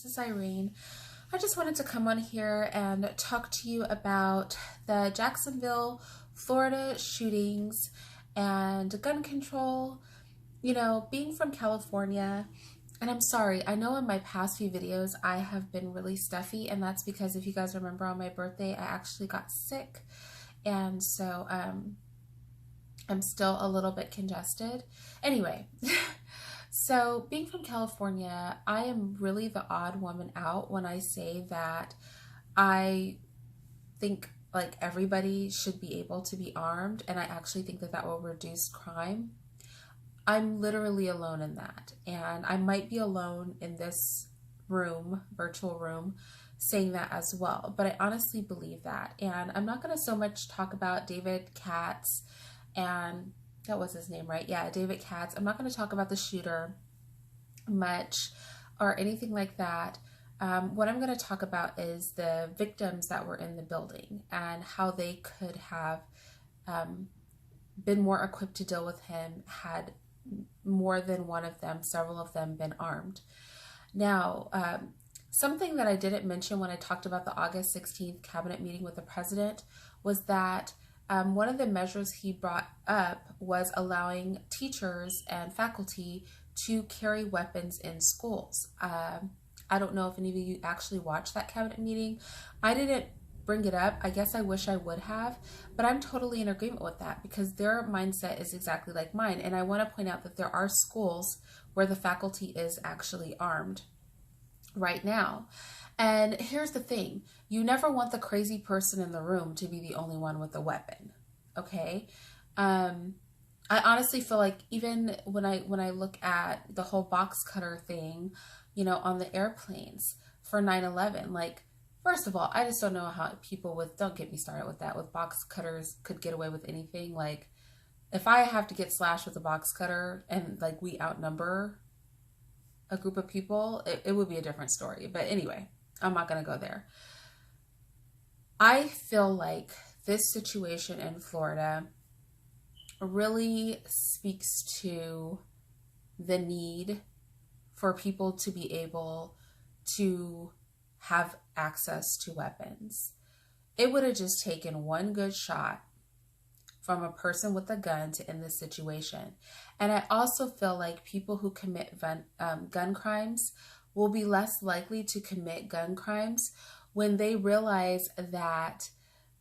This is Irene. I just wanted to come on here and talk to you about the Jacksonville, Florida shootings and gun control. You know, being from California, and I'm sorry, I know in my past few videos I have been really stuffy, and that's because if you guys remember on my birthday, I actually got sick. And so I'm still a little bit congested. Anyway, so being from California, I am really the odd woman out when I say that I think like everybody should be able to be armed, and I actually think that that will reduce crime. I'm literally alone in that, and I might be alone in this room, virtual room, saying that as well, but I honestly believe that. And I'm not going to so much talk about David Katz, and that was his name, right? Yeah, David Katz. I'm not going to talk about the shooter much or anything like that. What I'm going to talk about is the victims that were in the building and how they could have been more equipped to deal with him had more than one of them, several of them, been armed. Now, something that I didn't mention when I talked about the August 16th cabinet meeting with the president was that one of the measures he brought up was allowing teachers and faculty to carry weapons in schools. I don't know if any of you actually watched that cabinet meeting. I didn't bring it up. I guess I wish I would have, but I'm totally in agreement with that because their mindset is exactly like mine. And I want to point out that there are schools where the faculty is actually armed right now. And here's the thing, you never want the crazy person in the room to be the only one with a weapon, okay? I honestly feel like even when I look at the whole box cutter thing, you know, on the airplanes for 9/11, like, first of all, I just don't know how people with, don't get me started with that, with box cutters could get away with anything. Like, if I have to get slashed with a box cutter and like we outnumber a group of people, it would be a different story. But anyway, I'm not going to go there. I feel like this situation in Florida really speaks to the need for people to be able to have access to weapons. It would have just taken one good shot from a person with a gun to end this situation. And I also feel like people who commit gun crimes will be less likely to commit gun crimes when they realize that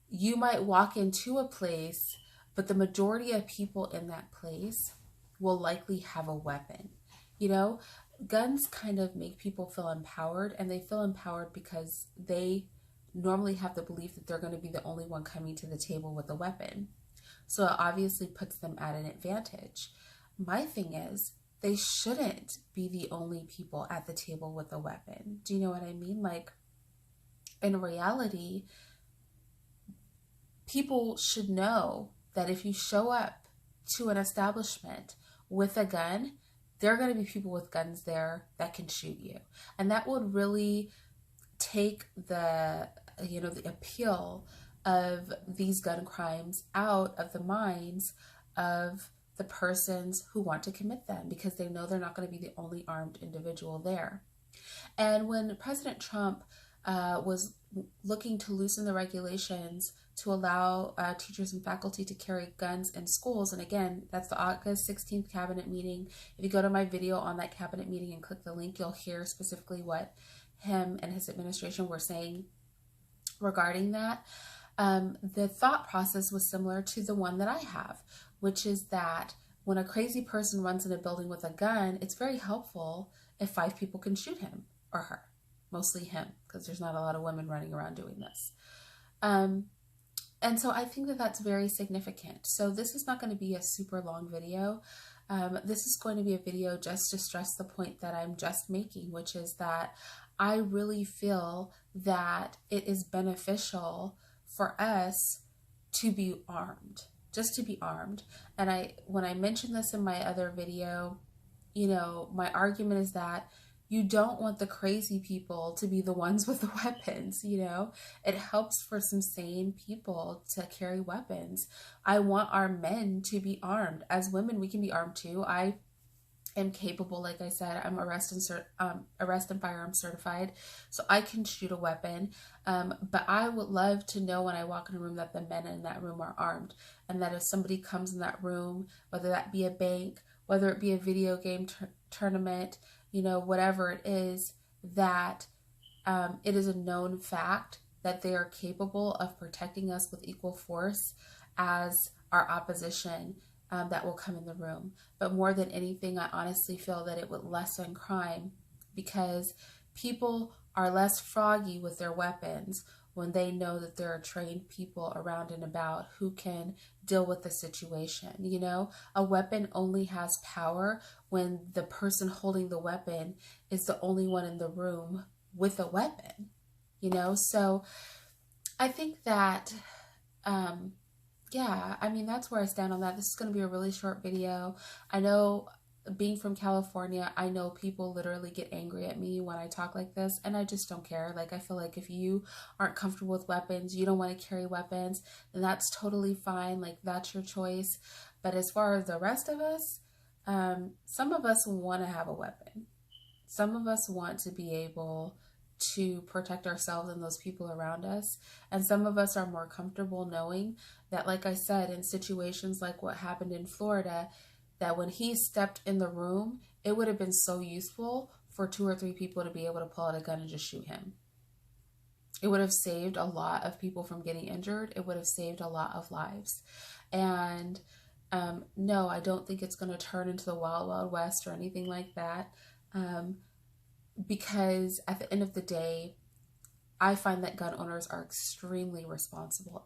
you might walk into a place, but the majority of people in that place will likely have a weapon. You know, guns kind of make people feel empowered, and they feel empowered because they normally have the belief that they're going to be the only one coming to the table with a weapon. So it obviously puts them at an advantage. My thing is, they shouldn't be the only people at the table with a weapon. Do you know what I mean? Like, in reality, people should know that if you show up to an establishment with a gun, there are going to be people with guns there that can shoot you. And that would really take the, you know, the appeal of these gun crimes out of the minds of the persons who want to commit them, because they know they're not going to be the only armed individual there. And when President Trump was looking to loosen the regulations to allow teachers and faculty to carry guns in schools, and again, that's the August 16th cabinet meeting. If you go to my video on that cabinet meeting and click the link, you'll hear specifically what him and his administration were saying regarding that. The thought process was similar to the one that I have, which is that when a crazy person runs in a building with a gun, it's very helpful if 5 people can shoot him or her, mostly him, because there's not a lot of women running around doing this. And so I think that that's very significant. So this is not going to be a super long video. This is going to be a video just to stress the point that I'm just making, which is that I really feel that it is beneficial for us to be armed, just to be armed. And when I mentioned this in my other video, you know, my argument is that you don't want the crazy people to be the ones with the weapons, you know? It helps for some sane people to carry weapons. I want our men to be armed. As women, we can be armed too. I am capable. Like I said, I'm arrest and firearm certified, so I can shoot a weapon. But I would love to know when I walk in a room that the men in that room are armed, and that if somebody comes in that room, whether that be a bank, whether it be a video game tournament, you know, whatever it is, that it is a known fact that they are capable of protecting us with equal force as our opposition that will come in the room. But more than anything, I honestly feel that it would lessen crime, because people are less froggy with their weapons when they know that there are trained people around and about who can deal with the situation. You know, a weapon only has power when the person holding the weapon is the only one in the room with a weapon, you know? So I think that, yeah, I mean, that's where I stand on that. This is going to be a really short video. I know, being from California, I know people literally get angry at me when I talk like this, and I just don't care. Like, I feel like if you aren't comfortable with weapons, you don't want to carry weapons, then that's totally fine. Like, that's your choice. But as far as the rest of us, some of us want to have a weapon. Some of us want to be able to protect ourselves and those people around us. And some of us are more comfortable knowing that, like I said, in situations like what happened in Florida, that when he stepped in the room, it would have been so useful for 2 or 3 people to be able to pull out a gun and just shoot him. It would have saved a lot of people from getting injured. It would have saved a lot of lives. And no, I don't think it's going to turn into the Wild Wild West or anything like that. Because at the end of the day, I find that gun owners are extremely responsible,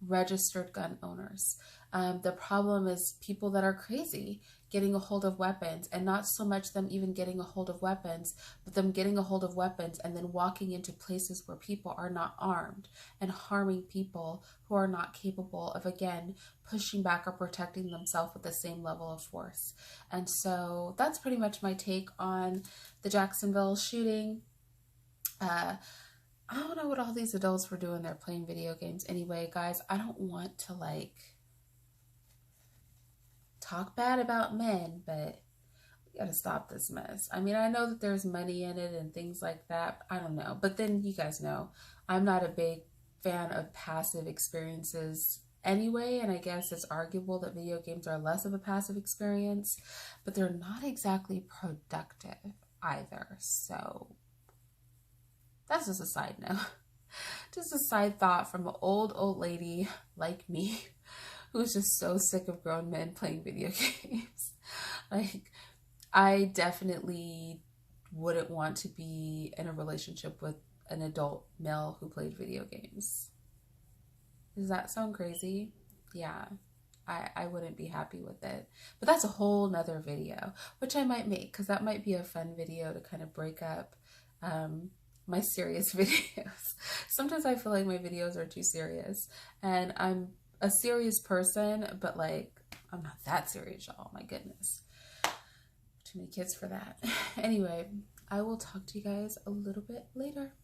registered gun owners. The problem is people that are crazy getting a hold of weapons, and not so much them even getting a hold of weapons, but them getting a hold of weapons and then walking into places where people are not armed and harming people who are not capable of, again, pushing back or protecting themselves with the same level of force. And so that's pretty much my take on the Jacksonville shooting. I don't know what all these adults were doing. They're playing video games. Anyway, guys, I don't want to talk bad about men, but we gotta stop this mess. I mean, I know that there's money in it and things like that. I don't know. But then you guys know I'm not a big fan of passive experiences anyway, and I guess it's arguable that video games are less of a passive experience, but they're not exactly productive either. So that's just a side note. Just a side thought from an old lady like me who's just so sick of grown men playing video games. Like, I definitely wouldn't want to be in a relationship with an adult male who played video games. Does that sound crazy? Yeah, I wouldn't be happy with it. But that's a whole nother video, which I might make, because that might be a fun video to kind of break up my serious videos. Sometimes I feel like my videos are too serious, and I'm a serious person, but like, I'm not that serious, y'all. My goodness. Too many kids for that. Anyway, I will talk to you guys a little bit later.